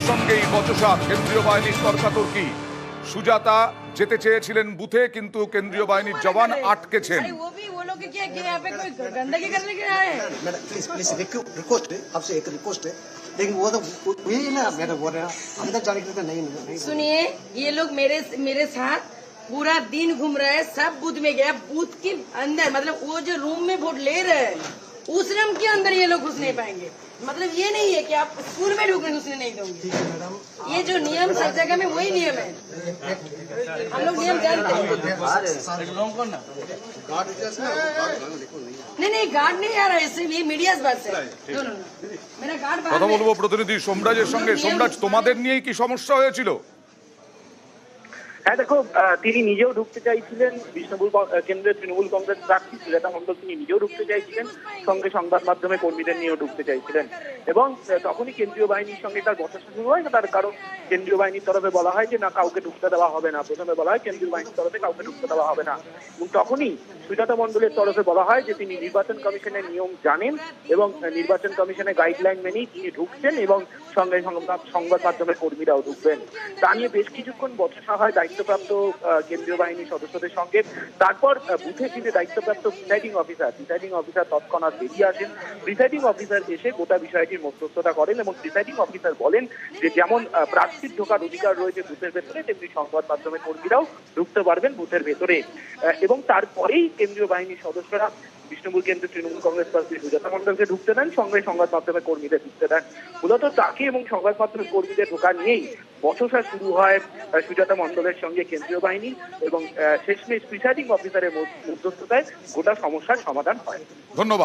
সঙ্গেই বচসা, কেন্দ্রীয় বাহিনীর তর্কাতর্কি। সুজাতা যেতে চেয়েছিলেন বুথে, কিন্তু কেন্দ্রীয় বাহিনীর জওয়ান আটকেছেন। अरे वो भी वो लोग क्या कि यहाँ पे कोई गंदगी करने के लिए आए हैं। मैडम प्लीज प्लीज रिक्वेस्ट है आपसे, एक रिक्वेस्ट है, लेकिन वो तो वही ना मैडम बोल रहे हैं अंदर जाने के लिए नहीं। सुनिए, ये लोग मेरे साथ पूरा दिन घूम रहे हैं, सब बूथ में गया, बूथ के अंदर मतलब वो जो रूम में वोट ले रहे हैं उस रूम के अंदर ये लोग घुस नहीं पाएंगे। मतलब ये नहीं है कि आप स्कूल में घुसने नहीं दोगे। ये जो नियम सब जगह में वही नियम है, हम लोग नियम जानते हैं। नहीं गार्ड नहीं आ रहा है, इससे ये मीडिया से बात है। मेरा गार्ड কথা বলবো প্রতিনিধি সোমরাজের সঙ্গে। সোমরাজ, তোমাদের নিয়েই কি সমস্যা হয়েছিল? হ্যাঁ দেখো, তিনি নিজেও ঢুকতে চাইছিলেন, বিষ্ণুপুর কেন্দ্রের তৃণমূল কংগ্রেস প্রার্থী সুজাতা মণ্ডল তিনি নিজেও ঢুকতে চাইছিলেন, সঙ্গে সংবাদ মাধ্যমে কর্মীদের নিয়েও ঢুকতে চাইছিলেন। এবং তখনই কেন্দ্রীয় বাহিনীর সঙ্গে তার বচসা শুরু হয়। তার কারণ কেন্দ্রীয় বাহিনীর তরফে বলা হয় যে না, কাউকে ঢুকতে দেওয়া হবে না। প্রথমে বলা হয় কেন্দ্রীয় বাহিনীর তরফে কাউকে ঢুকতে দেওয়া হবে না, এবং তখনই সুজাতা মণ্ডলের তরফে বলা হয় যে তিনি নির্বাচন কমিশনের নিয়ম জানেন এবং নির্বাচন কমিশনের গাইডলাইন মেনেই তিনি ঢুকছেন, এবং সঙ্গে সংবাদ মাধ্যমের কর্মীরাও ঢুকবেন। তা নিয়ে বেশ কিছুক্ষণ বচসা হয় দায়িত্বপ্রাপ্ত কেন্দ্রীয় বাহিনীর সদস্যদের সঙ্গে। তারপর বুথে ফিরে দায়িত্বপ্রাপ্ত প্রিসাইডিং অফিসার তৎক্ষণাৎ বেরিয়ে আসেন। প্রিসাইডিং অফিসার এসে গোটা বিষয়টির মধ্যস্থতা করেন এবং প্রিসাইডিং অফিসার বলেন যে যেমন প্রার্থীর ঢোকার অধিকার রয়েছে বুথের ভেতরে, তেমনি সংবাদ মাধ্যমের কর্মীরাও ঢুকতে পারবেন বুথের ভেতরে। এবং তারপরেই কেন্দ্রীয় বাহিনীর সদস্যরা বিষ্ণুপুর কেন্দ্রের তৃণমূল কংগ্রেস প্রার্থী সুজাতা মণ্ডলকে ঢুকতে দেন, সঙ্গে সংবাদ মাধ্যমের কর্মীদের ঢুকতে দেন। মূলত তাকে এবং সংবাদ মাধ্যমের কর্মীদের ঢোকা নিয়েই বচসা শুরু হয় সুজাতা মণ্ডলের সঙ্গে কেন্দ্রীয় বাহিনী, এবং শেষমেশ প্রিসাইডিং অফিসারের মধ্যস্থতায় গোটা সমস্যার সমাধান হয়। ধন্যবাদ।